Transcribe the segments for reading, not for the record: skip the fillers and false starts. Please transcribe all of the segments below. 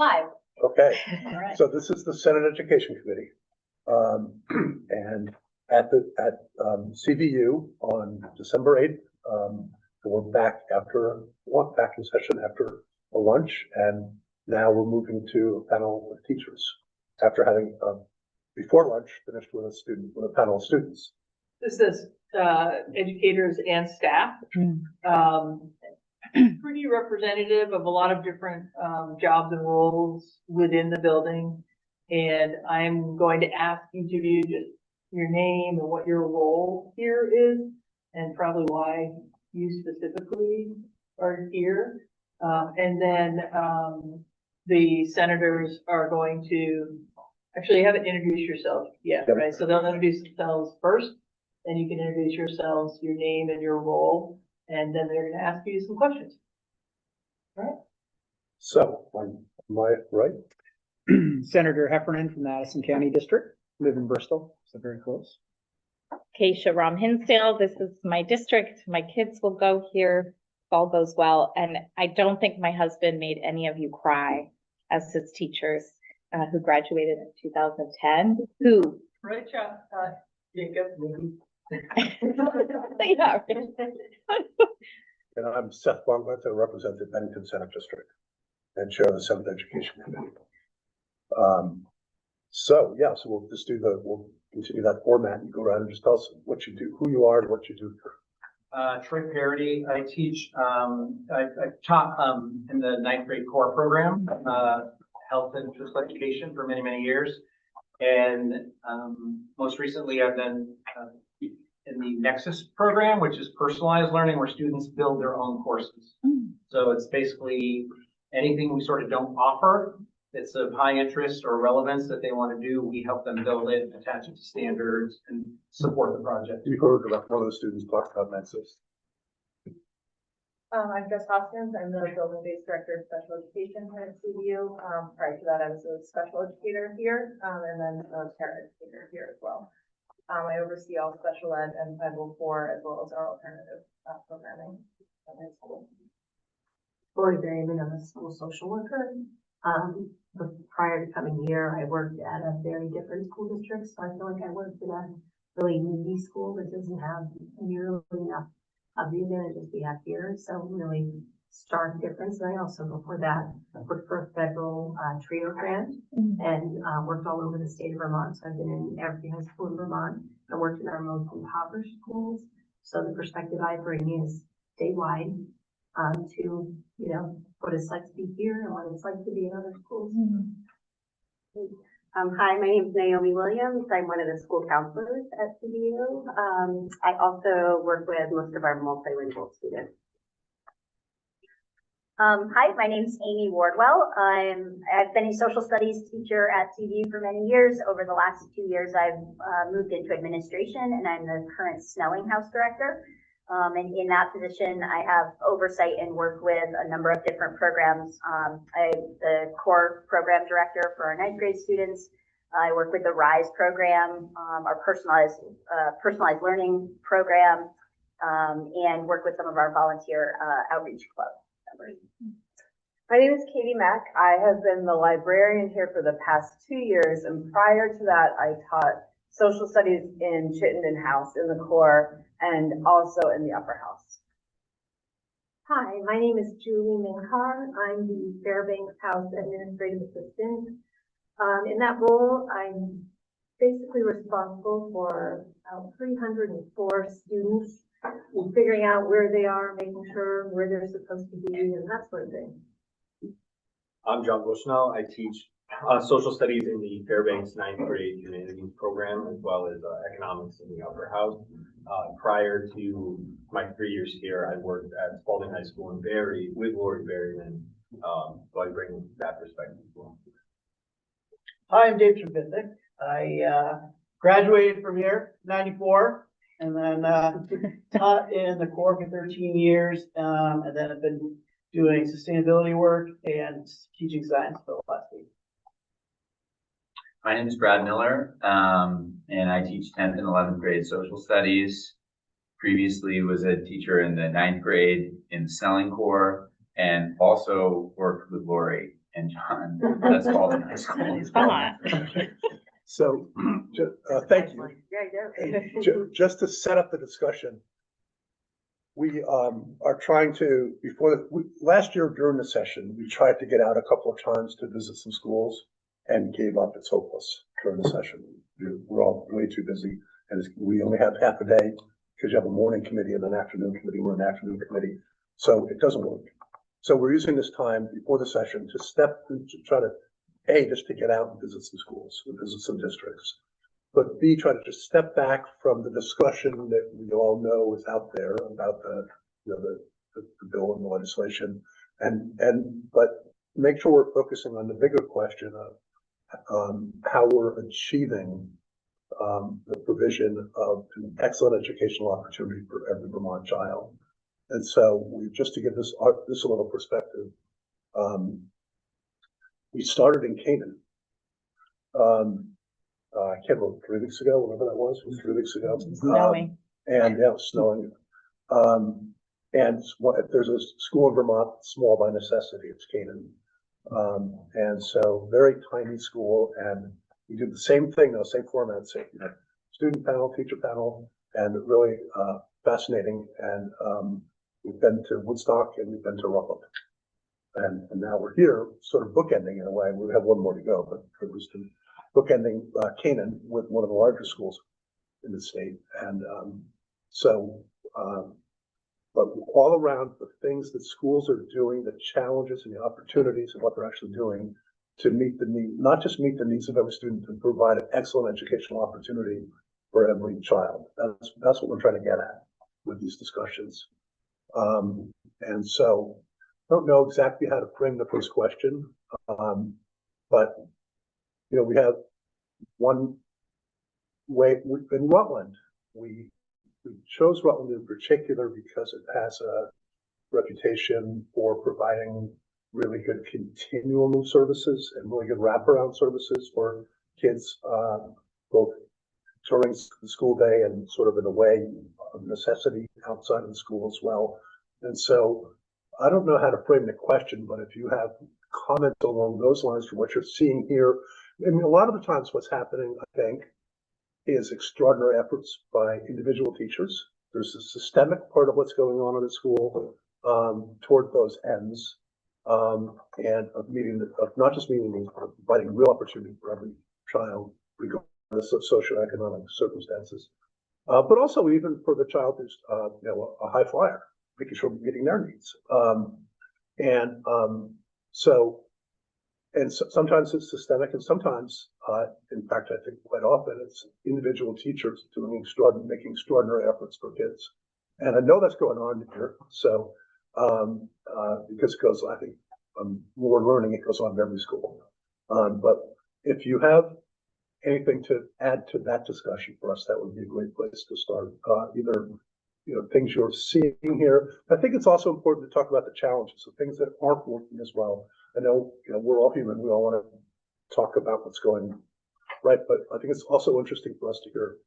Live. Okay, All right. so this is the Senate Education Committee. And at CVU on December 8th, we're back back in session after a lunch, and now we're moving to a panel of teachers after having before lunch finished with a panel of students. This is educators and staff. Pretty representative of a lot of different jobs and roles within the building. And I'm going to ask each of you just your name and what your role here is, and probably why you specifically are here. And then the senators are going to, actually you haven't introduced yourself yet, Yep. right? So they'll introduce themselves first, then you can introduce yourselves, your name and your role, and then they're gonna ask you some questions. All right. So on my right, Senator Heffernan from the Addison County District, live in Bristol, so very close. Keisha Rom Hinsdale, this is my district. My kids will go here if all goes well. And I don't think my husband made any of you cry as his teachers who graduated in 2010. Who? Right, Jacob. Yeah. and I'm Seth Bartlett. I represent the Bennington Senate District and chair of the Senate Education Committee. So we'll just we'll continue that format. You go around and just tell us what you do, who you are, and what you do. Troy Parody. I teach, I taught in the 9th grade core program, health and physical education for many, many years. And most recently I've been in the Nexus program, which is personalized learning, where students build their own courses. So it's basically anything we sort of don't offer that's of high interest or relevance that they want to do, we help them build it, attach it to standards, and support the project. You heard about one of the students talk about Nexus. I'm Jess Hoskins. I'm the building-based director of special education here at CVU. Prior to that, I was a special educator here, and then a para-educator here as well. I oversee all special ed and 504, as well as our alternative programming at my school. Lori Berryman, I'm a school social worker. Prior to coming here, I worked at a very different school district, so I feel like I worked in a really needy school that doesn't have nearly enough of the advantages we have here. So really stark difference. And I also, before that, worked for a federal TRIO grant and worked all over the state of Vermont. So I've been in every high school in Vermont. I worked in our most impoverished schools. So the perspective I bring is statewide to, what it's like to be here and what it's like to be in other schools. Hi, my name is Naomi Williams. I'm one of the school counselors at CVU. I also work with most of our multilingual students. Hi, my name is Amy Wardwell. I've been a social studies teacher at CVU for many years. Over the last 2 years, I've moved into administration, and I'm the current Snelling House director. And in that position, I have oversight and work with a number of different programs. I'm the core program director for our 9th grade students. I work with the RISE program, our personalized learning program, and work with some of our volunteer outreach club members. My name is Katie Mack. I have been the librarian here for the past 2 years, and prior to that, I taught social studies in Chittenden House in the core and also in the upper house. Hi, my name is Julie Minkar. I'm the Fairbanks House Administrative Assistant. In that role, I'm basically responsible for 304 students and figuring out where they are, making sure where they're supposed to be, and that sort of thing. I'm John Bushnell. I teach social studies in the Fairbanks 9th grade humanities program, as well as economics in the upper house. Prior to my 3 years here, I worked at Spalding High School in Barrie with Lori Berryman, so I bring that perspective as well. Hi, I'm Dave Trubisik. I graduated from here, 94, and then taught in the core for 13 years, and then I've been doing sustainability work and teaching science for the last 8. My name is Brad Miller, and I teach 10th and 11th grade social studies. Previously was a teacher in the 9th grade in the Snelling Corps, and also worked with Lori and John. That's Spalding High School. It's not. So, thank you. Yeah, Just to set up the discussion, we are trying to, last year during the session, we tried to get out a couple of times to visit some schools and gave up. It's hopeless during the session. We're all way too busy, and we only have half a day because you have a morning committee and an afternoon committee. We're an afternoon committee, so it doesn't work. So we're using this time before the session to try to, A, just to get out and visit some schools, and visit some districts. But B, try to just step back from the discussion that we all know is out there about the bill and the legislation, but make sure we're focusing on the bigger question of how we're achieving the provision of an excellent educational opportunity for every Vermont child. And so just to give this a little perspective, we started in Canaan. I can't remember, 3 weeks ago, whatever that was, it was 3 weeks ago. Snowing. And yeah, it was snowing. And there's a school in Vermont, small by necessity, it's Canaan. And so very tiny school, and we did the same thing, though, same format, same, student panel, teacher panel, and really fascinating. And we've been to Woodstock and we've been to Rutland. And now we're here, sort of bookending in a way. We have one more to go, but it was bookending Canaan with one of the largest schools in the state. And but all around the things that schools are doing, the challenges and the opportunities and what they're actually doing to meet the need, not just meet the needs of every student, to provide an excellent educational opportunity for every child. That's what we're trying to get at with these discussions. And so I don't know exactly how to frame the first question, but we have one way in Rutland. We chose Rutland in particular because it has a reputation for providing really good continuum services and really good wraparound services for kids, both during the school day and sort of in a way of necessity outside of the school as well. And so I don't know how to frame the question, but if you have comments along those lines from what you're seeing here, I mean, a lot of the times what's happening, I think, is extraordinary efforts by individual teachers. There's a systemic part of what's going on in the school toward those ends, and of not just meeting needs, but providing real opportunity for every child, regardless of socioeconomic circumstances. But also even for the child who's a high flyer, making sure we're meeting their needs. So sometimes it's systemic, and sometimes, in fact, I think quite often it's individual teachers making extraordinary efforts for kids. And I know that's going on here. So, because it goes, I think, more learning, it goes on in every school. But if you have anything to add to that discussion for us, that would be a great place to start. Either things you're seeing here. I think it's also important to talk about the challenges, the things that aren't working as well. I know, we're all human. We all want to talk about what's going right, but I think it's also interesting for us to hear,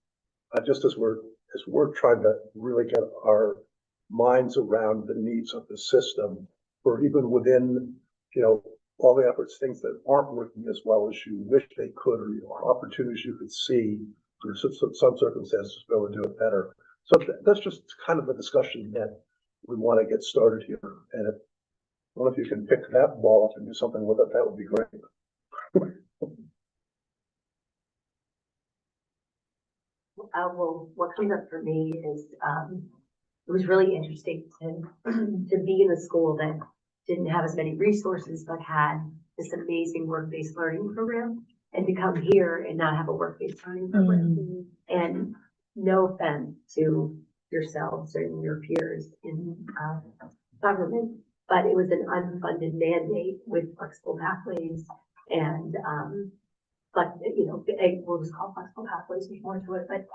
just as we're trying to really get our minds around the needs of the system, or even within, all the efforts, things that aren't working as well as you wish they could, or opportunities you could see, or some circumstances to be able to do it better. So that's just kind of the discussion that we want to get started here. And if one of you can pick that ball up and do something with it, that would be great. Well, what comes up for me is, it was really interesting to be in a school that didn't have as many resources, but had this amazing work-based learning program, and to come here and not have a work-based learning program. And no offense to yourselves and your peers in government, but it was an unfunded mandate with flexible pathways and, but we'll just call flexible pathways, there's more to it, but,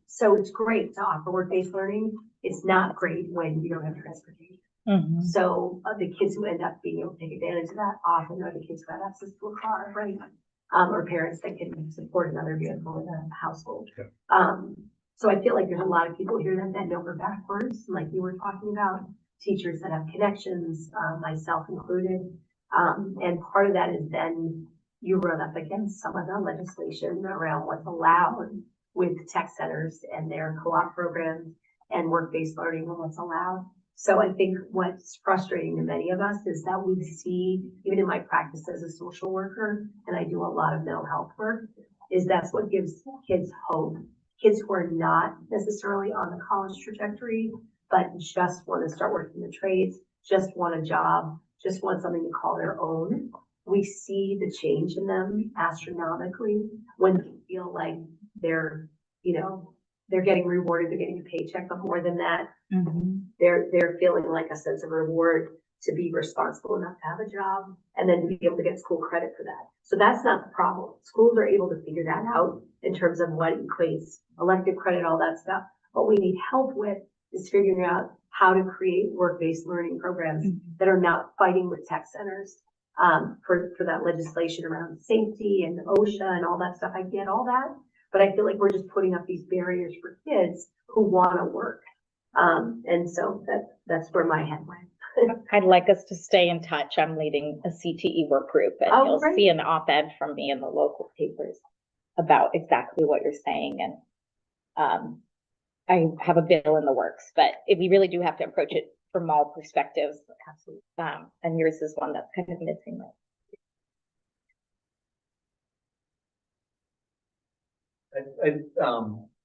so it's great to offer work-based learning. It's not great when you don't have transportation. So the kids who end up being able to take advantage of that often are the kids who have access to a car, right? Or parents that can support another vehicle in the household. So I feel like there's a lot of people here that bend over backwards, like you were talking about, teachers that have connections, myself included. And part of that is then you run up against some of the legislation around what's allowed with tech centers and their co-op programs and work-based learning and what's allowed. So I think what's frustrating to many of us is that we see, even in my practice as a social worker, and I do a lot of mental health work, is that's what gives kids hope. Kids who are not necessarily on the college trajectory, but just want to start working the trades, just want a job, just want something to call their own. We see the change in them astronomically when they feel like they're, you know, they're getting rewarded, they're getting a paycheck, but more than that, they're feeling like a sense of reward to be responsible enough to have a job and then to be able to get school credit for that. So that's not the problem. Schools are able to figure that out in terms of what equates elective credit, all that stuff. What we need help with is figuring out how to create work-based learning programs that are not fighting with tech centers for that legislation around safety and OSHA and all that stuff. I get all that, but I feel like we're just putting up these barriers for kids who want to work. And so that's where my head went. I'd like us to stay in touch. I'm leading a CTE work group, and Oh, you'll great. see an op-ed from me in the local papers about exactly what you're saying. And I have a bill in the works, but we really do have to approach it from all perspectives. And yours is one that's kind of missing.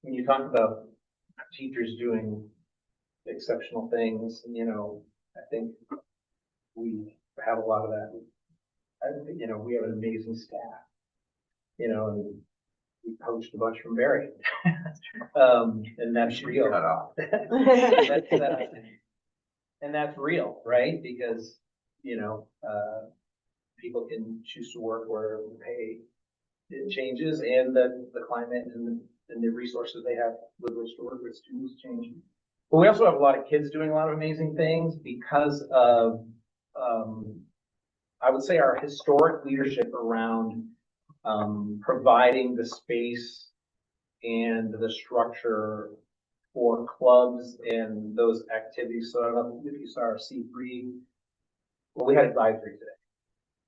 When you talk about teachers doing exceptional things, you know, I think we have a lot of that. I think, you know, we have an amazing staff, you know, and we poached a bunch from Barry. And that's real. Cut off. And that's real, right? Because, you know, people can choose to work where the pay it changes and the climate and the resources they have with which to work with students change. But we also have a lot of kids doing a lot of amazing things because of, I would say, our historic leadership around providing the space and the structure for clubs and those activities. So I don't know if you saw our C3, well, we had advisory today.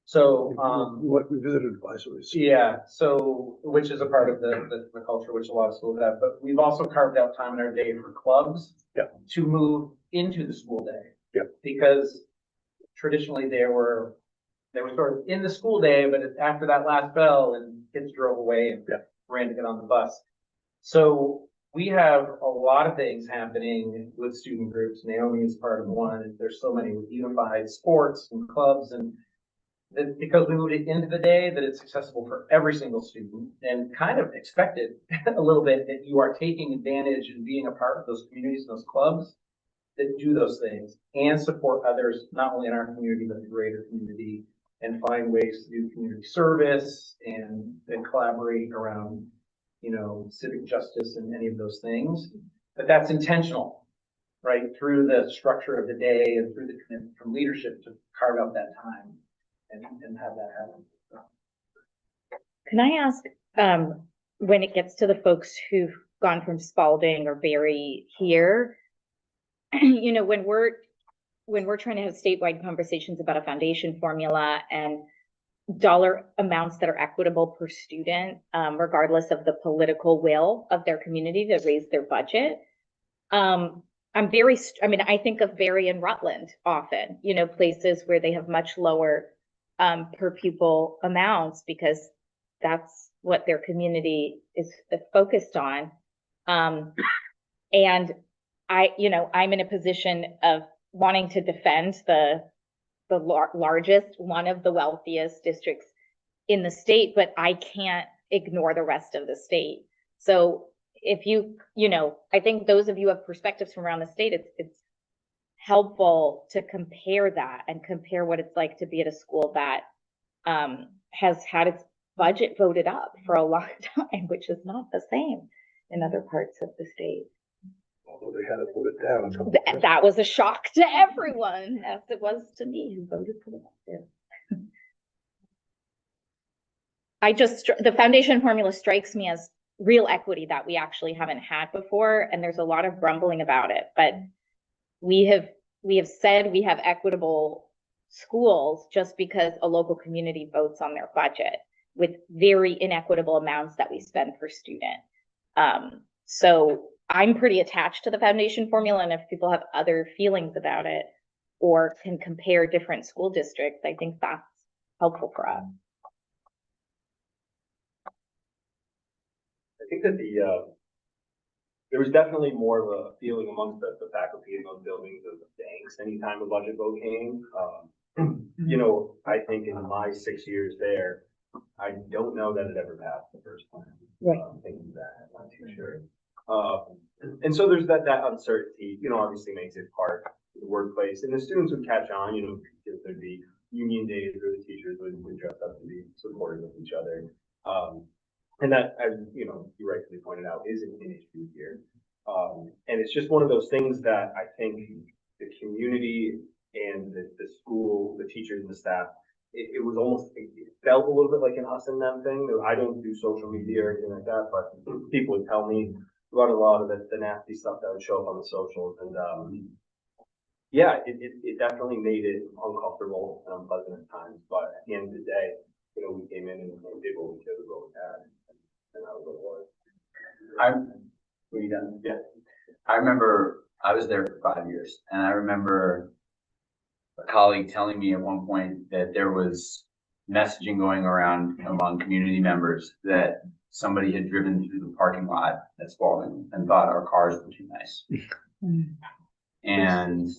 So, What we visited advisories. yeah, so, which is a part of the culture, which a lot of schools have, but we've also carved out time in our day for clubs. Yeah. To move into the school day. Yeah. Because traditionally they were sort of in the school day, but after that last bell and kids drove away and Yeah. ran to get on the bus. So we have a lot of things happening with student groups. Naomi is part of one, and there's so many with unified sports and clubs, and that because we moved it into the day, that it's accessible for every single student and kind of expected a little bit that you are taking advantage and being a part of those communities, those clubs that do those things and support others, not only in our community, but the greater community, and find ways to do community service and collaborate around, you know, civic justice and any of those things. But that's intentional, right? Through the structure of the day and through the commitment from leadership to carve out that time and have that happen. Can I ask, when it gets to the folks who've gone from Spalding or Berry here, you know, when we're trying to have statewide conversations about a foundation formula and dollar amounts that are equitable per student, regardless of the political will of their community to raise their budget. I think of Berry and Rutland often, you know, places where they have much lower per pupil amounts because that's what their community is focused on. And I'm in a position of wanting to defend the largest, one of the wealthiest districts in the state, but I can't ignore the rest of the state. So if I think those of you have perspectives from around the state, it's helpful to compare that and compare what it's like to be at a school that has had its budget voted up for a long time, which is not the same in other parts of the state. Although they had it voted down. That was a shock to everyone, as it was to me who voted for the the foundation formula strikes me as real equity that we actually haven't had before, and there's a lot of grumbling about it, but we have said we have equitable schools just because a local community votes on their budget with very inequitable amounts that we spend per student. So I'm pretty attached to the foundation formula, and if people have other feelings about it or can compare different school districts, I think that's helpful for us. I think that there was definitely more of a feeling amongst the faculty in those buildings of the angst anytime a budget vote came. You know, I think in my 6 years there, I don't know that it ever passed the first time. Right. Thinking that, I'm not too sure. And so there's that uncertainty, you know, obviously makes it hard in the workplace, and the students would catch on, you know, because there'd be union days where the teachers would dress up to be supportive of each other. And that, as you know, you rightfully pointed out, is an issue here. And it's just one of those things that I think the community and the school, the teachers and the staff, it was almost, it felt a little bit like an us and them thing. I don't do social media or anything like that, but people would tell me about a lot of the nasty stuff that would show up on the socials. And yeah, it definitely made it uncomfortable and unpleasant at times. But at the end of the day, you know, we came in and did what we could with what we had. And that was what it was. Were you done? Yeah. I remember I was there for 5 years, and I remember a colleague telling me at one point that there was messaging going around among community members that somebody had driven through the parking lot at Spalding and thought our cars were too nice. And,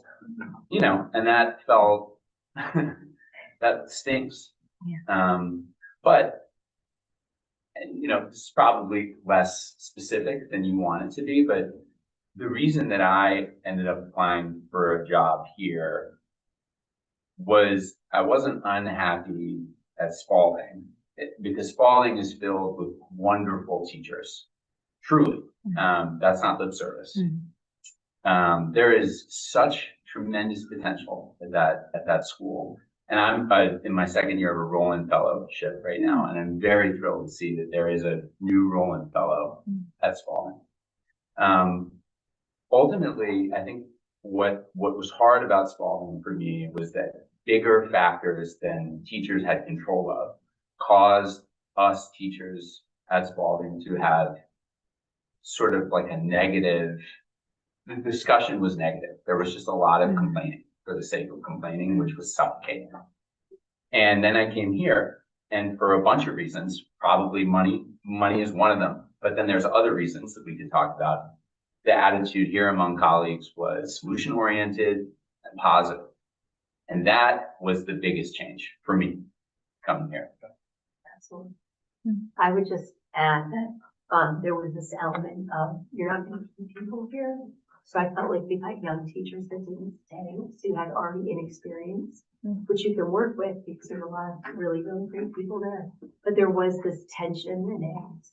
you know, and that felt, that stinks. But, and, you know, it's probably less specific than you want it to be, but the reason that I ended up applying for a job here was I wasn't unhappy at Spalding, because Spalding is filled with wonderful teachers, truly. That's not lip service. There is such tremendous potential at that school. And I'm in my second year of a Roland Fellowship right now, and I'm very thrilled to see that there is a new Roland Fellow at Spalding. Ultimately, I think what was hard about Spalding for me was that bigger factors than teachers had control of caused us teachers at Spalding to have sort of like a negative, the discussion was negative. There was just a lot of complaining for the sake of complaining, which was suffocating. And then I came here, and for a bunch of reasons, probably money is one of them, but then there's other reasons that we could talk about. The attitude here among colleagues was solution oriented and positive. And that was the biggest change for me coming here. Absolutely. I would just add that there was this element of you're not going to keep people here. So I felt like we had young teachers that didn't stay, who had already inexperience, which you can work with because there's a lot of really, really great people there. But there was this tension in it.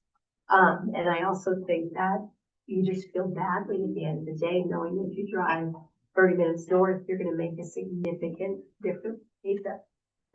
And I also think that you just feel badly at the end of the day, knowing that if you drive 30 minutes north, you're going to make a significant difference. It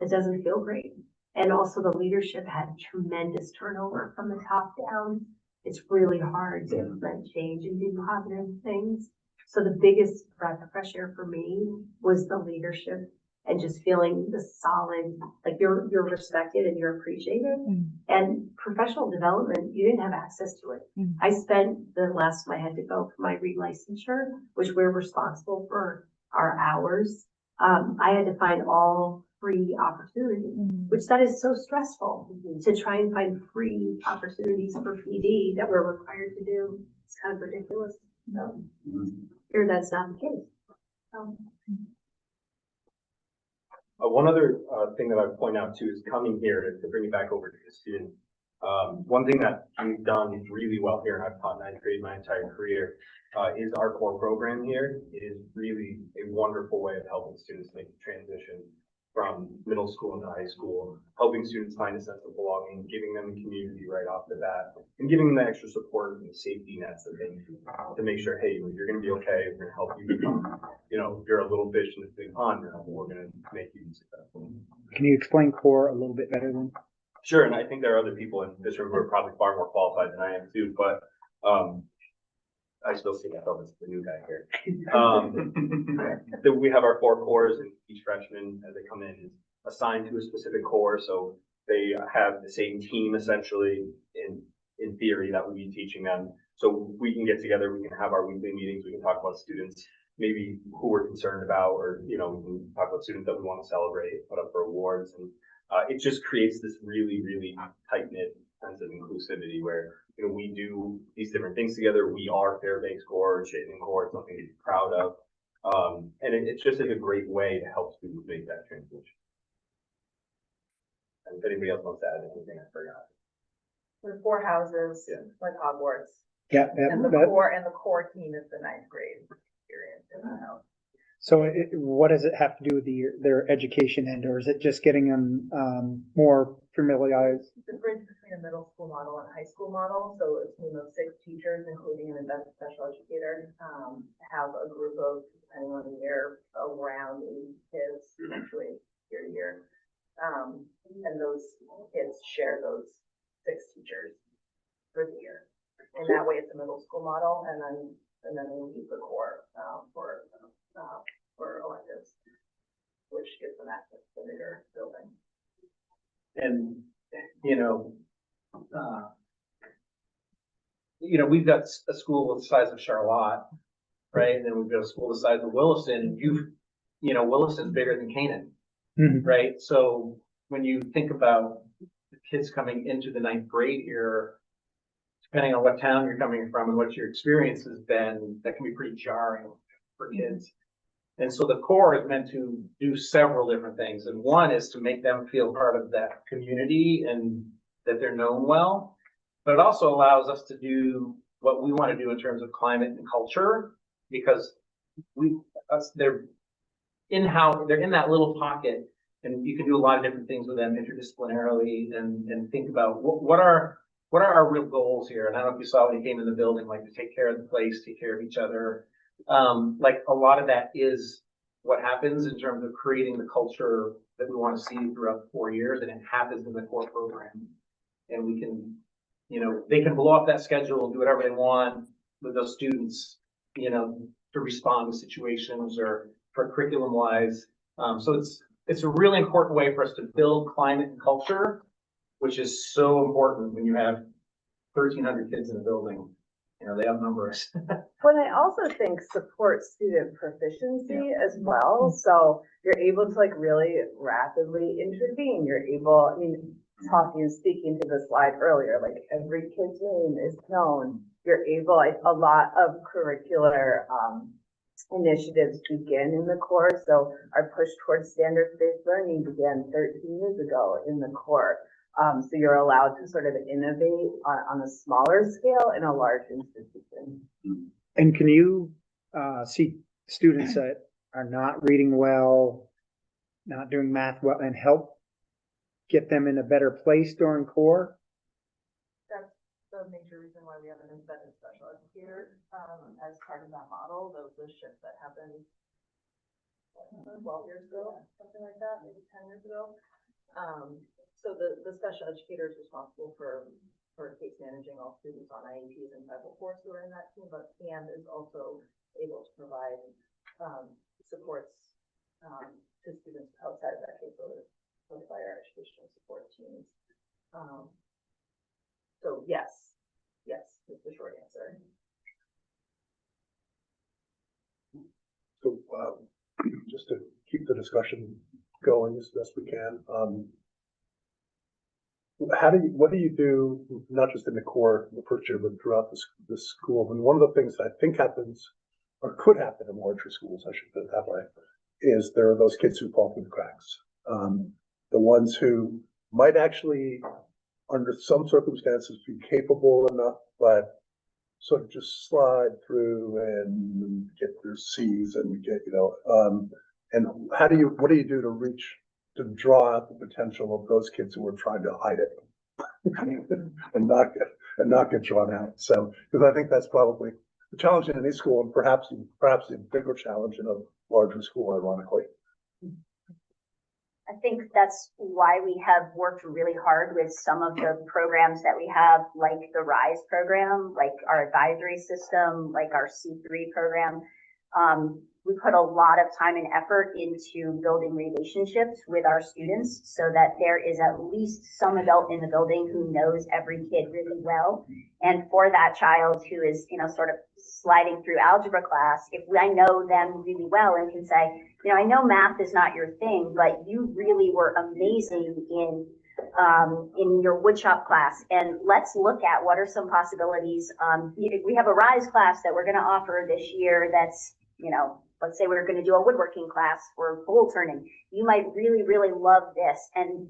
doesn't feel great. And also the leadership had tremendous turnover from the top down. It's really hard to implement change and do positive things. So the biggest breath of fresh air for me was the leadership and just feeling the solid, like you're respected and you're appreciated. And professional development, you didn't have access to it. I spent the last time I had to go for my relicensure, which we're responsible for our hours. I had to find all free opportunities, which that is so stressful to try and find free opportunities for PD that we're required to do. It's kind of ridiculous. So here that's not the case. One other thing that I would point out too is coming here to bring it back over to the student. One thing that we've done really well here, and I've taught ninth grade my entire career, is our core program here. It is really a wonderful way of helping students make the transition from middle school into high school, helping students find a sense of belonging, giving them a community right off the bat, and giving them the extra support and the safety nets that they need to make sure, hey, you're going to be okay. We're going to help you become, you know, you're a little fish in this big pond now, but we're going to make you successful. Can you explain CORE a little bit better then? Sure, and I think there are other people in this room who are probably far more qualified than I am too, but I still see myself as the new guy here. That we have our 4 cores, and each freshman, as they come in, is assigned to a specific core, so they have the same team essentially in theory that would be teaching them. So we can get together, we can have our weekly meetings, we can talk about students, maybe who we're concerned about, or, you know, we can talk about students that we want to celebrate, put up for awards. And it just creates this really, really tight-knit sense of inclusivity where, you know, we do these different things together. We are Fairbanks Core, Chittenden Core, it's something to be proud of. And it's just like a great way to help students make that transition. And if anybody else wants to add anything, I forgot. There's 4 houses, Yeah. like Hogwarts, Yeah, and the that- core team is the 9th grade experience in the house. so what does it have to do with their education end, or is it just getting them, more familiarized? The bridge between a middle school model and a high school model, so a team of 6 teachers, including an embedded special educator, have a group of, depending on the year, around 80 kids, eventually year to year. And those kids share those 6 teachers for the year. And that way it's a middle school model, and then we use the core, for electives, which gives them access to the bigger building. And, we've got a school the size of Charlotte, right? And then we've got a school the size of Williston. Williston's bigger than Canaan, Mhm. right? So when you think about the kids coming into the 9th grade here, depending on what town you're coming from and what your experience has been, that can be pretty jarring for kids. And so the core is meant to do several different things. And one is to make them feel part of that community and that they're known well. But it also allows us to do what we want to do in terms of climate and culture, because they're in that little pocket, and you can do a lot of different things with them interdisciplinarily and think about what are our real goals here. And I don't know if you saw when you came in the building, like to take care of the place, take care of each other. Like a lot of that is what happens in terms of creating the culture that we want to see throughout the 4 years, and it happens in the core program. And we can, they can blow up that schedule and do whatever they want with those students, to respond to situations or for curriculum wise. So it's a really important way for us to build climate and culture, which is so important when you have 1,300 kids in a building. They outnumber us. But I also think support student proficiency as well. So you're able to like really rapidly intervene. You're able, speaking to the slide earlier, like every kid's name is known. You're able, a lot of curricular initiatives begin in the core. So our push towards standards-based learning began 13 years ago in the core. So you're allowed to sort of innovate on a smaller scale in a large institution. And can you, see students that are not reading well, not doing math well, and help get them in a better place during core? That's the major reason why we have an embedded special educator, as part of that model. Those shifts that happened 12 years ago, something like that, maybe 10 years ago. So the special educator is responsible for case managing all students on IEPs and 504s who are in that team, and is also able to provide supports to students outside of that caseload by our educational support teams. So yes is the short answer. So, just to keep the discussion going as best we can, what do you do, not just in the core the first year, but throughout the school? And one of the things that I think happens, or could happen in larger schools, I should put it that way, is there are those kids who fall through the cracks. The ones who might actually, under some circumstances, be capable enough, but sort of just slide through and get their C's and get, and what do you do to draw out the potential of those kids who are trying to hide it and not get drawn out? So, because I think that's probably the challenge in any school, and perhaps a bigger challenge in a larger school, ironically. I think that's why we have worked really hard with some of the programs that we have, like the RISE program, like our advisory system, like our C3 program. We put a lot of time and effort into building relationships with our students so that there is at least some adult in the building who knows every kid really well. And for that child who is, sort of sliding through algebra class, if I know them really well and can say, I know math is not your thing, but you really were amazing in your woodshop class. And let's look at what are some possibilities. We have a RISE class that we're going to offer this year that's, let's say we're going to do a woodworking class for bowl turning. You might really, really love this. And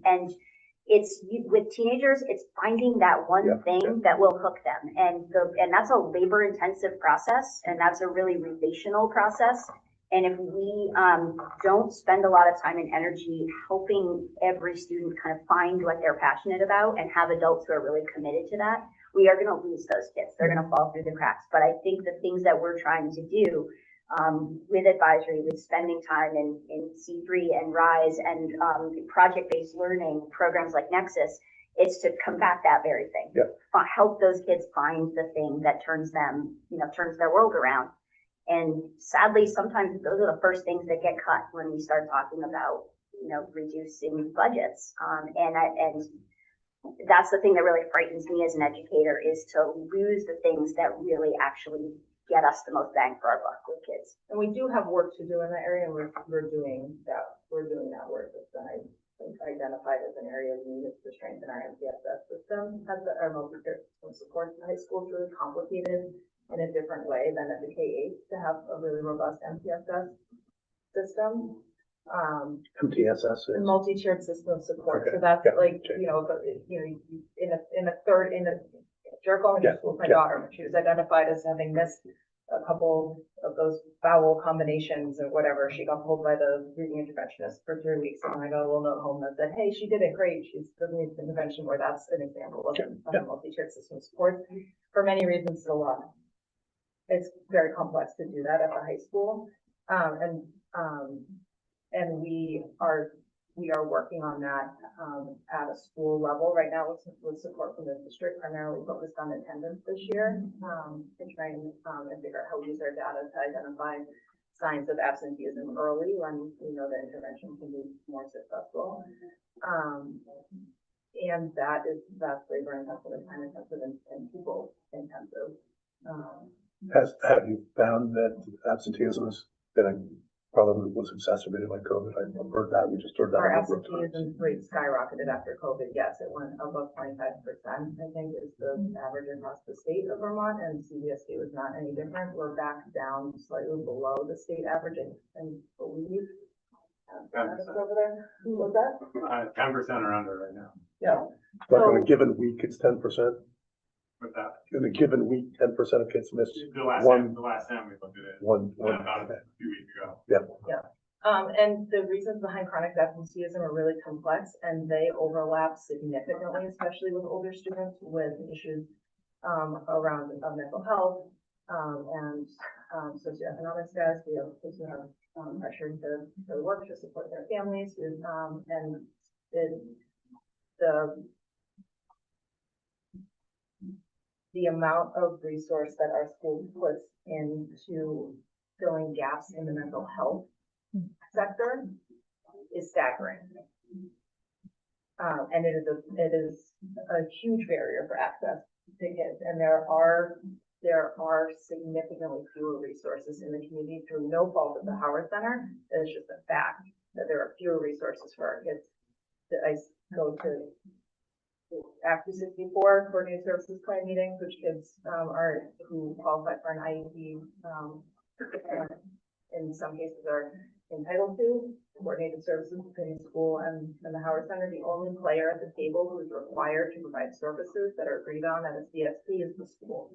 with teenagers, it's finding that one thing that will hook them. And that's a labor intensive process. And that's a really relational process. And if we don't spend a lot of time and energy helping every student kind of find what they're passionate about and have adults who are really committed to that, we are going to lose those kids. They're going to fall through the cracks. But I think the things that we're trying to do with advisory, with spending time in C3 and RISE and project-based learning programs like Nexus, it's to combat that very thing. Help those kids find the thing that turns their world around. And sadly, sometimes those are the first things that get cut when we start talking about, reducing budgets. And that's the thing that really frightens me as an educator, is to lose the things that really actually get us the most bang for our buck with kids. And we do have work to do in that area, and we're doing that work that's been identified as an area we need to strengthen our MTSS system. Our multi-tiered system support in high school is really complicated in a different way than at the K-8 to have a really robust MTSS system. MTSS A is. multi-tiered system of support. Okay. So that's Yeah. like, Okay. Jericho Elementary School, my daughter, when she was identified as having missed a couple of those vowel combinations or whatever, she got pulled by the reading interventionist for 3 weeks. And I got a little note home that said, hey, she did it great. She's doesn't need intervention, where that's an example of a multi-tiered system of support. For many reasons, it's very complex to do that at the high school. And we are working on that at a school level right now with support from the district, primarily focused on attendance this year, to try and figure out how we use our data to identify signs of absenteeism early when we know that intervention can be more successful. And that's labor intensive and time intensive and people intensive. Have you found that absenteeism has been a problem that was exacerbated by COVID? I've heard that. We just heard that. Our a number of times. absenteeism rate skyrocketed after COVID. Yes, it went above 25%. I think is the average across the state of Vermont, and CVSD was not any different. We're back down slightly below the state average, and believe. Over there. Who was that? 10% or under right now. Yeah. But So- on a given week, it's 10%. With that, In a given week, 10% of kids miss the last one, time we looked at it, one. about a few weeks ago. And the reasons behind chronic absenteeism are really complex, and they overlap significantly, especially with older students with issues around mental health and socioeconomic status. We have kids who have pressure to work to support their families, and the amount of resource that our school puts into filling gaps in the mental health sector is staggering. And it is a huge barrier for access to kids. And there are significantly fewer resources in the community through no fault of the Howard Center. It's just a fact that there are fewer resources for our kids. I go to Act 264 coordinated services plan meetings, which kids who qualify for an IEP in some cases are entitled to. Coordinated services between the school and the Howard Center. The only player at the table who is required to provide services that are agreed on at a CSP is the school.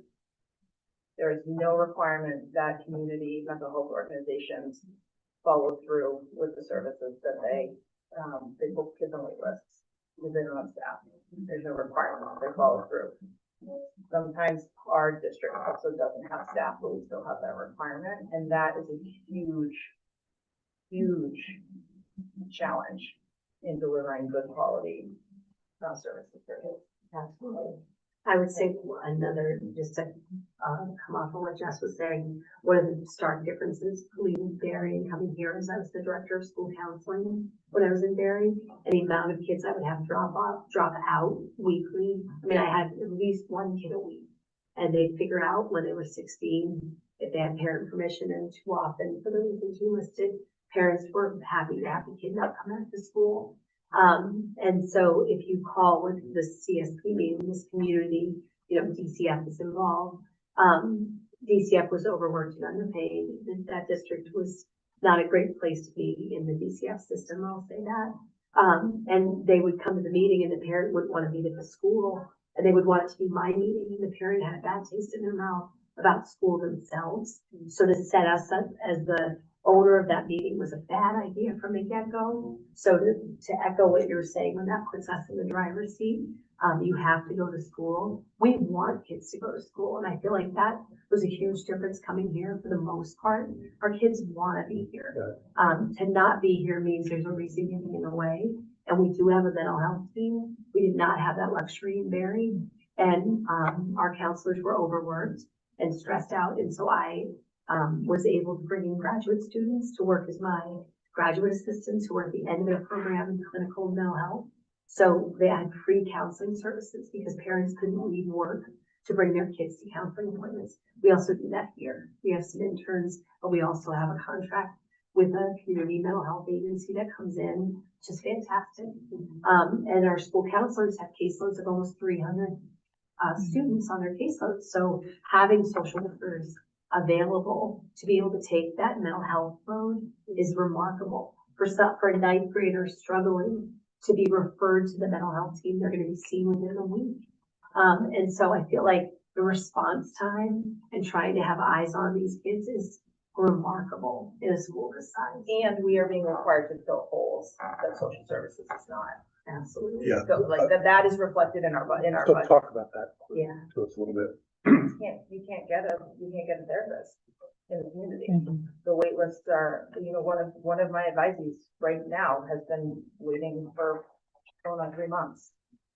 There is no requirement that community mental health organizations follow through with the services that they book kids on wait lists because they don't have staff. There's no requirement. They follow through. Sometimes our district also doesn't have staff, but we still have that requirement. And that is a huge challenge in delivering good quality services for kids. Absolutely. I would say another, just to, come off of what Jess was saying, one of the stark differences leaving Barry and coming here is I was the director of school counseling when I was in Barry, and the amount of kids I would have drop out weekly. I mean, I had at least one kid a week, and they'd figure out when they were 16 if they had parent permission, and too often, for the reasons you listed, parents were happy to have the kid not come back to school. And so if you call with the CSP meeting, this community, DCF is involved. DCF was overworked and underpaid. That district was not a great place to be in the DCF system, I'll say that. And they would come to the meeting and the parent wouldn't want to meet at the school, and they would want it to be my meeting, and the parent had a bad taste in their mouth about school themselves. So to set us up as the owner of that meeting was a bad idea from the get-go. So to echo what you're saying, when that puts us in the driver's seat, you have to go to school. We want kids to go to school, and I feel like that was a huge difference coming here for the most part. Our kids want to be here. To not be here means there's a reason giving in a way, and we do have a mental health team. We did not have that luxury in Barry, and our counselors were overworked and stressed out, and so I was able to bring in graduate students to work as my graduate assistants who were at the end of their program in clinical mental health. So they had free counseling services because parents couldn't leave work to bring their kids to counseling appointments. We also do that here. We have some interns, but we also have a contract with a community mental health agency that comes in, which is fantastic. And our school counselors have caseloads of almost 300 students on their caseloads. So having social workers available to be able to take that mental health load is remarkable. For a ninth grader struggling to be referred to the mental health team, they're going to be seen within a week. And so I feel like the response time and trying to have eyes on these kids is remarkable in a school this size. And we are being required to fill holes that social services is not. Absolutely. Yeah. So like that is reflected in our So budget. talk about that Yeah. to us a little bit. You can't get a therapist in the community. The wait lists are, one of my advisees right now has been waiting for going on 3 months.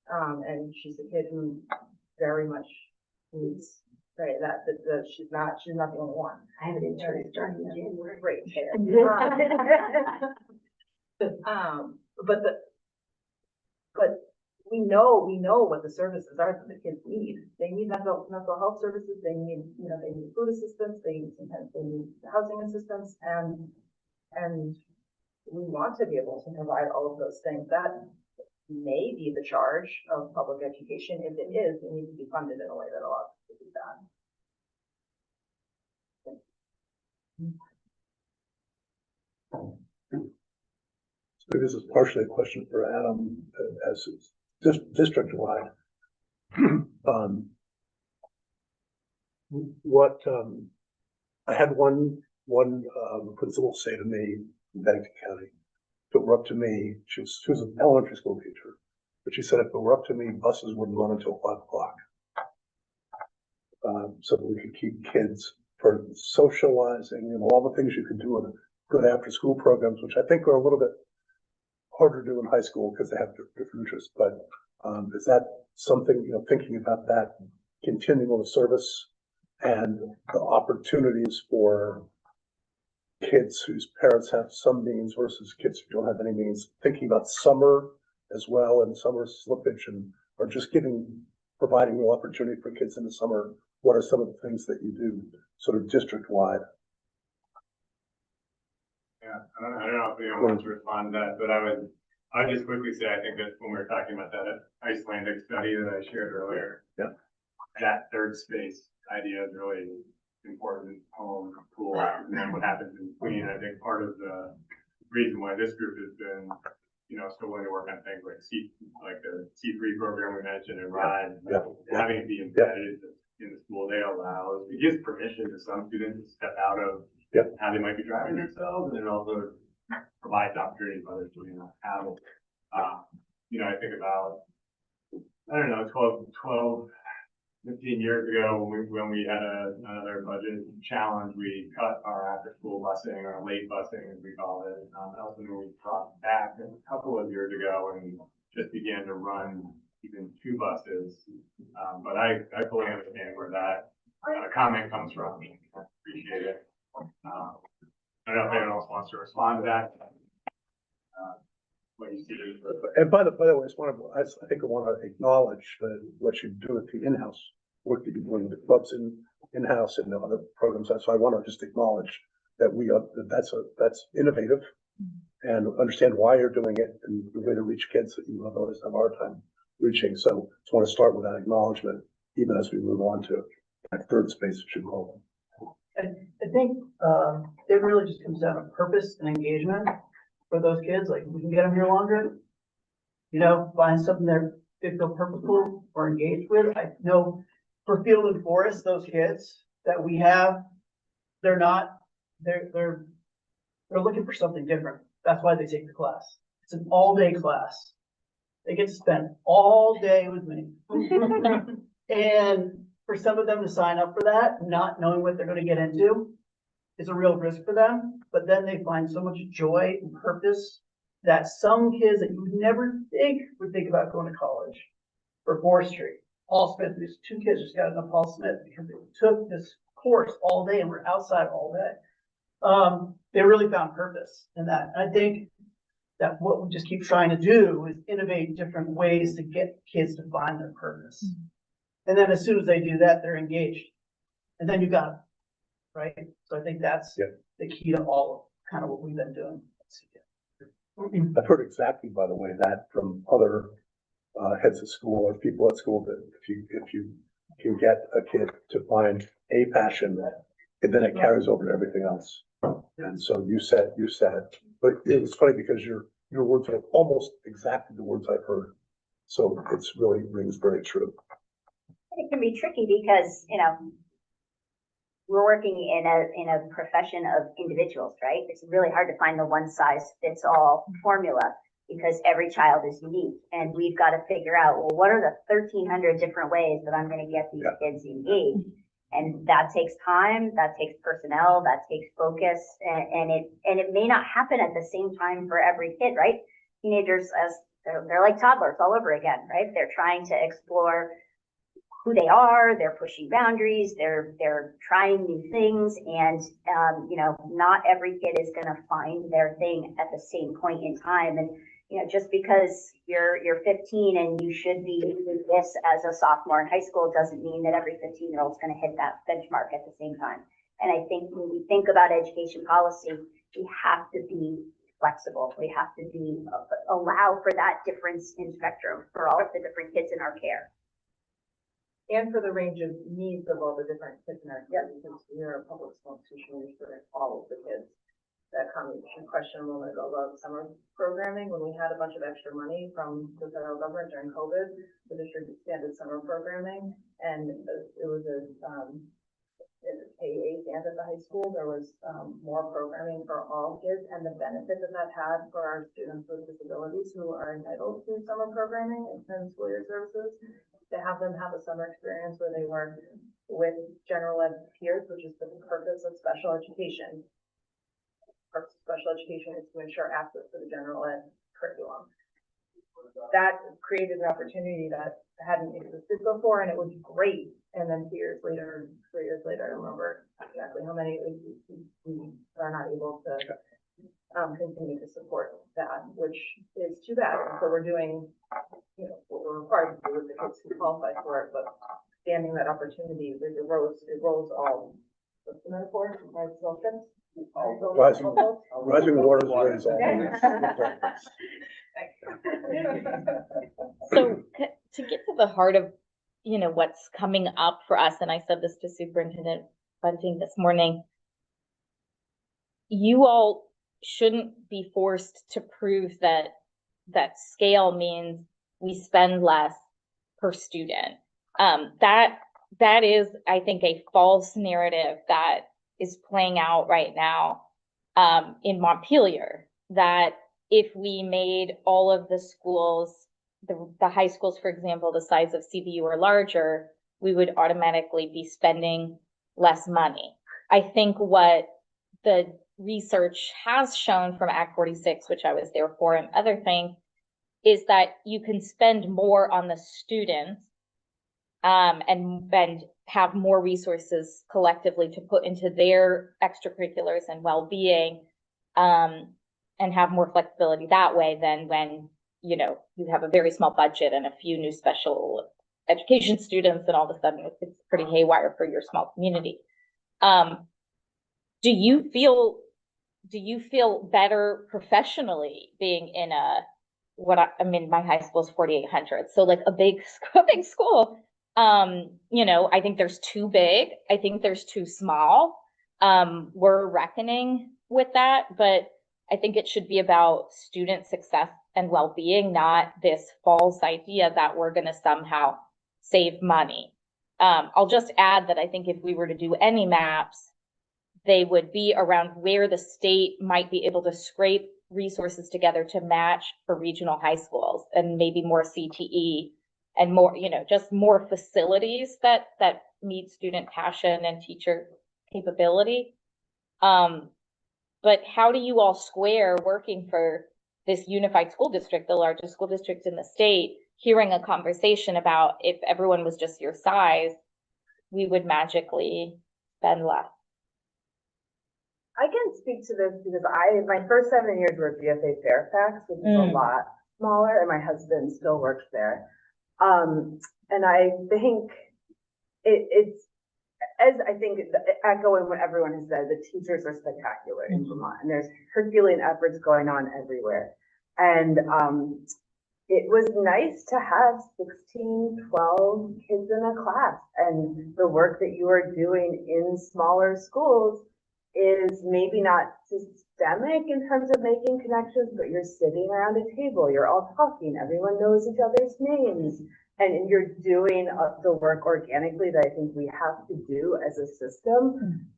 And she's a kid who very much needs, right, that she's not the only one. I have an intern starting in January. Great. But we know what the services are that the kids need. They need mental health services, they need food assistance, sometimes they need housing assistance, and we want to be able to provide all of those things. That may be the charge of public education. If it is, it needs to be funded in a way that allows us to do that. So this is partially a question for Adam, as district-wide. I had one principal say to me in Bennington County, if it were up to me, she was an elementary school teacher, but she said if it were up to me, buses wouldn't run until 5 o'clock. So that we could keep kids for socializing and all the things you could do in good after-school programs, which I think are a little bit harder to do in high school because they have different interests. But is that something, thinking about that, continuing on the service and the opportunities for kids whose parents have some means versus kids who don't have any means, thinking about summer as well and summer slippage or just providing the opportunity for kids in the summer? What are some of the things that you do sort of district-wide? Yeah, I don't know if anyone wants to respond to that, but I'd just quickly say, I think that when we were talking about that Icelandic study that I shared earlier, yeah, that third space idea is really important, home, pool, and then what happens in between. I think part of the reason why this group has been, still willing to work on things like the C3 program we mentioned and RIDE, having it be embedded in the school day allows, it gives permission to some students to step out of how they might be driving themselves, and it also provides opportunities for others to have it. I think about, 12 15 years ago, when we had another budget challenge, we cut our after-school busing, or late busing, as we call it. That was when we brought back a couple of years ago and just began to run even 2 buses. But I fully understand where that comment comes from. I appreciate it. I don't know if anyone else wants to respond to that. What you see. And by the way, I think I want to acknowledge what you do with the in-house work that you're doing, the clubs in-house and the other programs. So I want to just acknowledge that that's innovative and understand why you're doing it and the way to reach kids that you otherwise have a hard time reaching. So I want to start with that acknowledgement, even as we move on to that third space that you call it. I think, it really just comes down to purpose and engagement for those kids. Like, we can get them here longer, find something they feel purposeful or engaged with. I know for Field and Forest, those kids that we have, they're looking for something different. That's why they take the class. It's an all-day class. They get to spend all day with me. And for some of them to sign up for that, not knowing what they're going to get into, is a real risk for them. But then they find so much joy and purpose that some kids that you would never think would think about going to college for forestry. Paul Smith, these 2 kids just got into Paul Smith because they took this course all day and were outside all day. They really found purpose in that. I think that what we just keep trying to do is innovate different ways to get kids to find their purpose. And then as soon as they do that, they're engaged. And then you got them, right? So I think that's the key to all of kind of what we've been doing. I've heard exactly, by the way, that from other heads of school or people at school, that if you can get a kid to find a passion, and then it carries over to everything else. And so you said, but it's funny because your words are almost exactly the words I've heard. So it's really rings very true. It can be tricky because, we're working in a profession of individuals, right? It's really hard to find the one size fits all formula because every child is unique. And we've got to figure out, well, what are the 1,300 different ways that I'm going to get these kids engaged? And that takes time, that takes personnel, that takes focus, and it may not happen at the same time for every kid, right? Teenagers, they're like toddlers all over again, right? They're trying to explore who they are, they're pushing boundaries, they're trying new things, and not every kid is going to find their thing at the same point in time. And just because you're 15 and you should be doing this as a sophomore in high school doesn't mean that every 15-year-old is going to hit that benchmark at the same time. And I think when we think about education policy, we have to be flexible. We have to allow for that difference in spectrum for all of the different kids in our care. And for the range of needs of all the different kids in our care, because we're a public school institution, we serve all of the kids that come. You questioned a moment ago about summer programming. When we had a bunch of extra money from the federal government during COVID, the district expanded summer programming, and it was K-8 and at the high school, there was more programming for all kids, and the benefit that had for our students with disabilities who are entitled to summer programming and school year services, to have them have a summer experience where they work with general ed peers, which is the purpose of special education. Purpose of special education is to ensure access to the general ed curriculum. That created an opportunity that hadn't existed before, and it was great. And then 3 years later, I don't remember exactly how many, we are not able to continue to support that, which is too bad. So we're doing, what we're required to do with the kids who qualify for it, but standing that opportunity, it rolls all, what's the metaphor? Rises all ships? Rising waters raise all. So to get to the heart of, what's coming up for us, and I said this to Superintendent Bunting this morning, you all shouldn't be forced to prove that scale means we spend less per student. That is, I think, a false narrative that is playing out right now in Montpelier, that if we made all of the schools, the high schools, for example, the size of CVU or larger, we would automatically be spending less money. I think what the research has shown from Act 46, which I was there for, and other things, is that you can spend more on the students and have more resources collectively to put into their extracurriculars and well-being, and have more flexibility that way than when, you know, you have a very small budget and a few new special education students, and all of a sudden it's pretty haywire for your small community. Do you feel better professionally being in I mean, my high school is 4,800, so like a big school. You know, I think there's too big. I think there's too small. We're reckoning with that, but I think it should be about student success and well-being, not this false idea that we're going to somehow save money. I'll just add that I think if we were to do any maps, they would be around where the state might be able to scrape resources together to match for regional high schools, and maybe more CTE and more, you know, just more facilities that meet student passion and teacher capability. But how do you all square working for this unified school district, the largest school district in the state, hearing a conversation about if everyone was just your size, we would magically spend less? I can speak to this because my first 7 years were at BFA Fairfax, which is a lot smaller, and my husband still works there. And I think it's, as I think echoing what everyone has said, the teachers are spectacular in Vermont, and there's Herculean efforts going on everywhere. And it was nice to have 16, 12 kids in a class, and the work that you are doing in smaller schools is maybe not systemic in terms of making connections, but you're sitting around a table, you're all talking, everyone knows each other's names, and you're doing the work organically that I think we have to do as a system.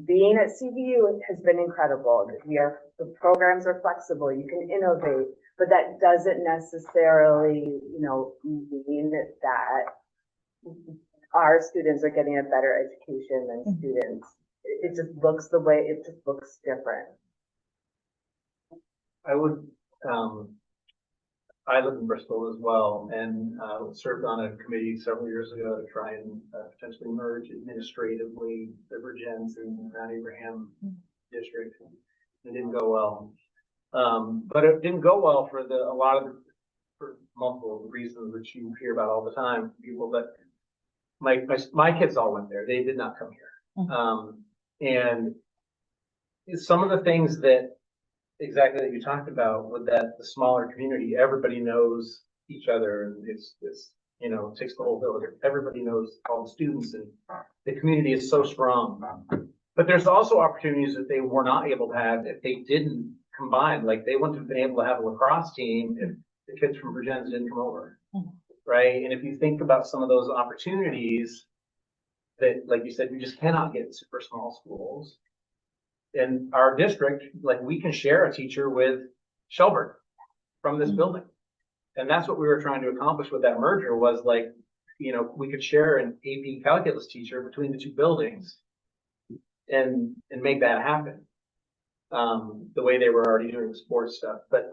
Being at CVU has been incredible. The programs are flexible, you can innovate, but that doesn't necessarily, you know, mean that our students are getting a better education than students. It just looks different. I live in Bristol as well, and served on a committee several years ago to try and potentially merge administratively the Virgins and Mount Abraham district. It didn't go well. But it didn't go well for for multiple reasons which you hear about all the time. People that my kids all went there. They did not come here. And some of the things that exactly that you talked about with that, the smaller community, everybody knows each other, and it's you know, it takes the whole village. Everybody knows all the students, and the community is so strong. But there's also opportunities that they were not able to have if they didn't combine. Like, they wouldn't have been able to have a lacrosse team if the kids from Virgins didn't come over, right? And if you think about some of those opportunities that, like you said, you just cannot get in super small schools. In our district, like, we can share a teacher with Shelburne from this building. And that's what we were trying to accomplish with that merger, was like, you know, we could share an AP calculus teacher between the two buildings and make that happen. The way they were already doing sports stuff. But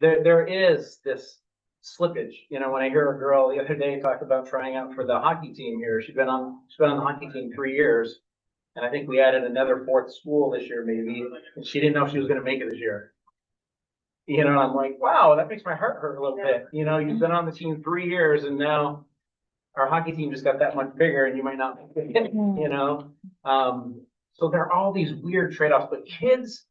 there is this slippage. You know, when I hear a girl the other day talk about trying out for the hockey team here, she's been on the hockey team 3 years. And I think we added another 4th school this year, maybe, and she didn't know she was going to make it this year. You know, and I'm like, wow, that makes my heart hurt a little bit. You know, you've been on the team 3 years, and now our hockey team just got that much bigger, and you might not make it, you know? So there are all these weird trade-offs, but kids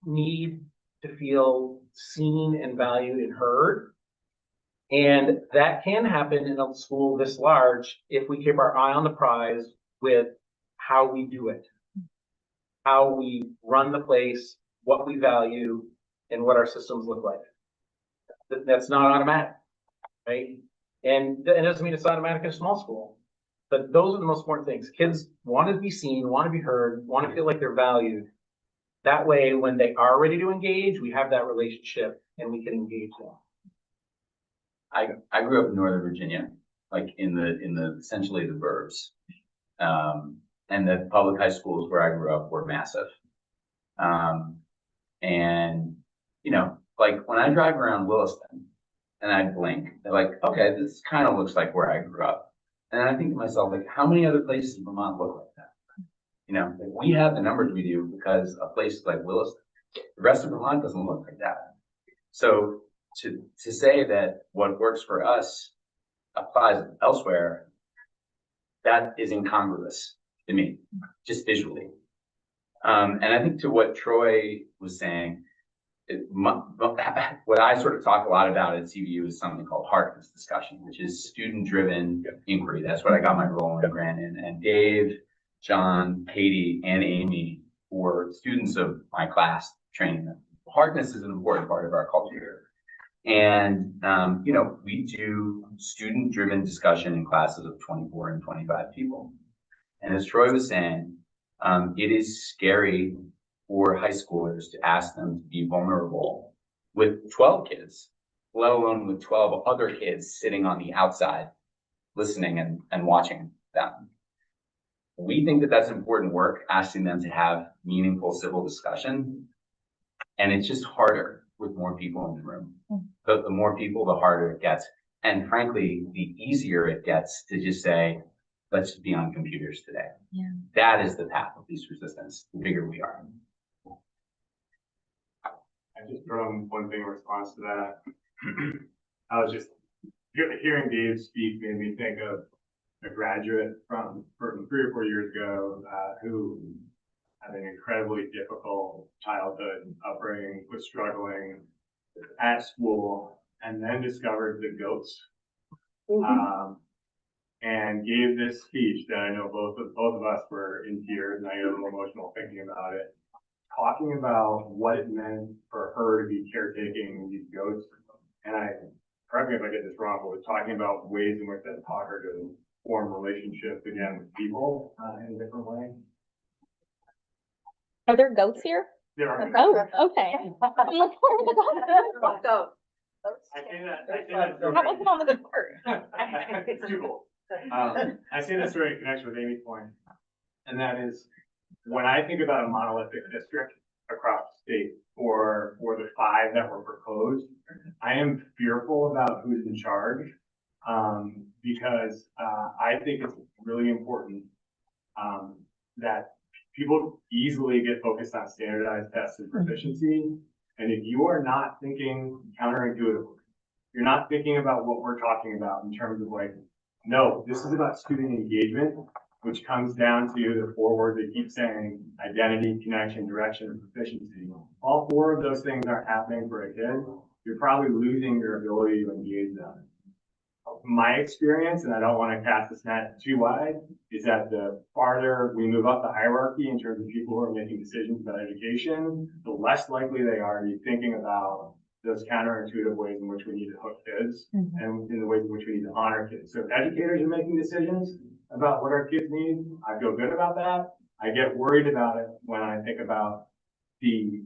need to feel seen and valued and heard. And that can happen in a school this large if we keep our eye on the prize with how we do it, how we run the place, what we value, and what our systems look like. That's not automatic, right? And it doesn't mean it's automatic in a small school, but those are the most important things. Kids want to be seen, want to be heard, want to feel like they're valued. That way, when they are ready to engage, we have that relationship and we can engage them. I grew up in Northern Virginia, like in the, essentially the burbs. And the public high schools where I grew up were massive. And, you know, like when I drive around Williston and I blink, they're like, okay, this kind of looks like where I grew up. And I think to myself, like, how many other places in Vermont look like that? You know, like, we have the numbers we do because of places like Williston. The rest of Vermont doesn't look like that. So to say that what works for us applies elsewhere, that is incongruous to me, just visually. And I think to what Troy was saying, what I sort of talk a lot about at CVU is something called Harkness discussion, which is student-driven inquiry. That's what I got my role in grant in. And Dave, John, Katie, and Amy were students of my class training them. Harkness is an important part of our culture. And, you know, we do student-driven discussion in classes of 24 and 25 people. And as Troy was saying, it is scary for high schoolers to ask them to be vulnerable with 12 kids, let alone with 12 other kids sitting on the outside, listening and watching them. We think that that's important work, asking them to have meaningful civil discussion. And it's just harder with more people in the room. But the more people, the harder it gets. And frankly, the easier it gets to just say, let's be on computers today. Yeah. That is the path of least resistance, the bigger we are. I just throw in one thing in response to that. I was just hearing Dave speak made me think of a graduate from 3 or 4 years ago who had an incredibly difficult childhood upbringing, was struggling at school, and then discovered the goats. And gave this speech that I know both of us were in tears, and I got a little emotional thinking about it, talking about what it meant for her to be caretaking these goats. And correct me if I get this wrong, but was talking about ways in which that taught her to form relationships again with people in a different way. Are there goats here? There are. Oh, okay. I'm like, where are the goats? Go. I say that. That wasn't on the report. It's too cool. I say this story in connection with Amy's point, and that is when I think about a monolithic district across the state or the 5 that were proposed, I am fearful about who's in charge because I think it's really important that people easily get focused on standardized tests and proficiency. And if you are not thinking counterintuitively, you're not thinking about what we're talking about in terms of like, no, this is about student engagement, which comes down to the 4 words they keep saying: identity, connection, direction, and proficiency. All 4 of those things aren't happening for a kid. You're probably losing your ability to engage them. My experience, and I don't want to cast this net too wide, is that the farther we move up the hierarchy in terms of people who are making decisions about education, the less likely they are to be thinking about those counterintuitive ways in which we need to hook kids and in the ways in which we need to honor kids. So if educators are making decisions about what our kids need, I feel good about that. I get worried about it when I think about the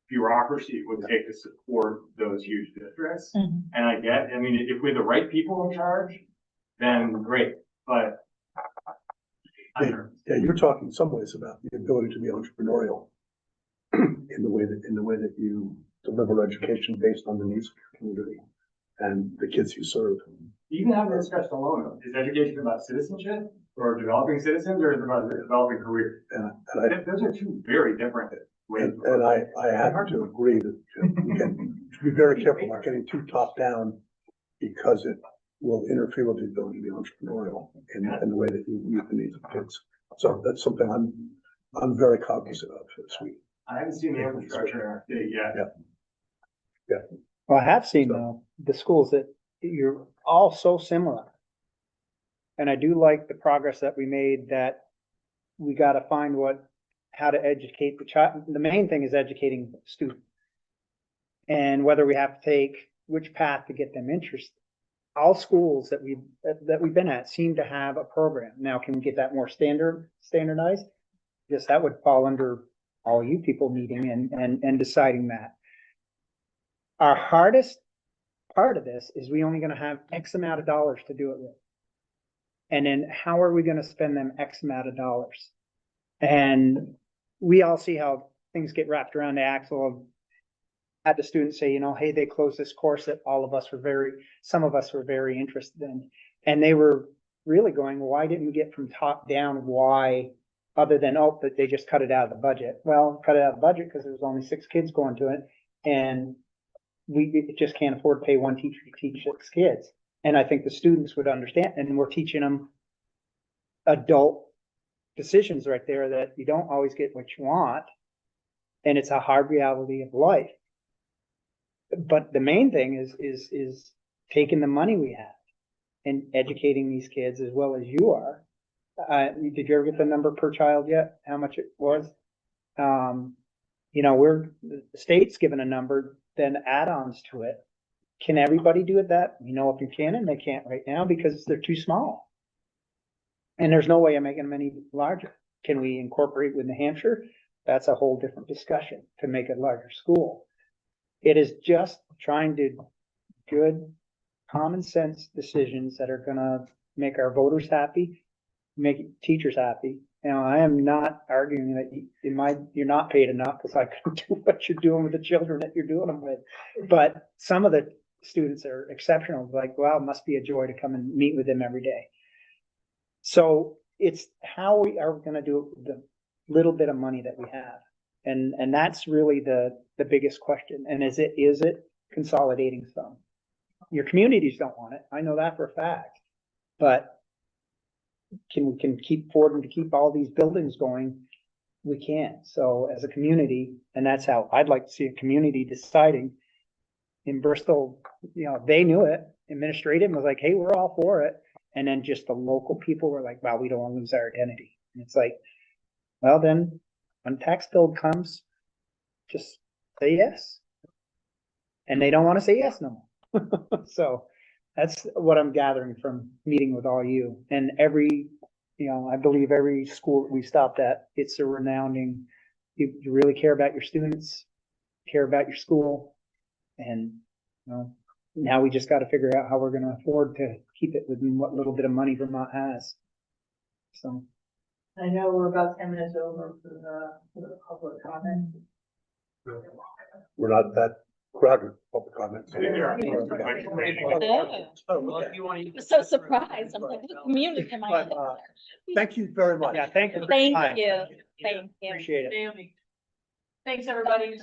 bureaucracy it would take to support those huge districts. And I mean, if we're the right people in charge, then great, but. Yeah, you're talking in some ways about the ability to be entrepreneurial in the way that you deliver education based on the needs of your community and the kids you serve. Even having this discussion alone, is education about citizenship or developing citizens, or is it about developing careers? Those are 2 very different ways. And I have to agree that you should be very careful not getting too top down, because it will interfere with the ability to be entrepreneurial in the way that you meet the needs of kids. So that's something I'm very cognizant of this week. I haven't seen the infrastructure in our state yet. Well, I have seen the schools that you're all so similar. And I do like the progress that we made, that we got to find how to educate the child. The main thing is educating the student. And whether we have to take which path to get them interested. All schools that we've been at seem to have a program. Now, can we get that more standardized? Yes, that would fall under all you people meeting and deciding that. Our hardest part of this is we only going to have X amount of dollars to do it with. And then how are we gonna spend them X amount of dollars? And we all see how things get wrapped around the axle of, had the students say, you know, hey, they closed this course that some of us were very interested in. And they were really going, why didn't we get from top down? Why, other than, oh, that they just cut it out of the budget? Well, cut it out of the budget because there was only 6 kids going to it. And we just can't afford to pay one teacher to teach 6 kids. And I think the students would understand, and we're teaching them adult decisions right there that you don't always get what you want. And it's a hard reality of life. But the main thing is taking the money we have and educating these kids as well as you are. Did you ever get the number per child yet? How much it was? You know, the state's given a number, then add-ons to it. Can everybody do it that? We know up in Cannon, they can't right now because they're too small. And there's no way of making them any larger. Can we incorporate with New Hampshire? That's a whole different discussion to make a larger school. It is just trying to good, common sense decisions that are gonna make our voters happy, make teachers happy. Now, I am not arguing that you're not paid enough because I couldn't do what you're doing with the children that you're doing them with. But some of the students are exceptional, like, wow, it must be a joy to come and meet with them every day. So it's how we are gonna do it with the little bit of money that we have. And that's really the biggest question. And is it consolidating some? Your communities don't want it. I know that for a fact. But we can keep affording to keep all these buildings going? We can't. So as a community, and that's how I'd like to see a community deciding. In Bristol, you know, they knew it. Administrative was like, hey, we're all for it. And then just the local people were like, wow, we don't want to lose our identity. And it's like, well, then when tax bill comes, just say yes. And they don't want to say yes no more. So that's what I'm gathering from meeting with all you. And I believe every school that we stopped at, it's a renowned, you really care about your students, care about your school. And, you know, now we just got to figure out how we're going to afford to keep it within what little bit of money Vermont has. So. I know we're about 10 minutes over for the public comment. We're not that crowded, public comments. Well, if you want to- I'm so surprised. I'm like, what community am I in? But, thank you very much. Yeah, thank you. for your time. Thank you. Thank you. Appreciate it. Naomi. Thanks, everybody.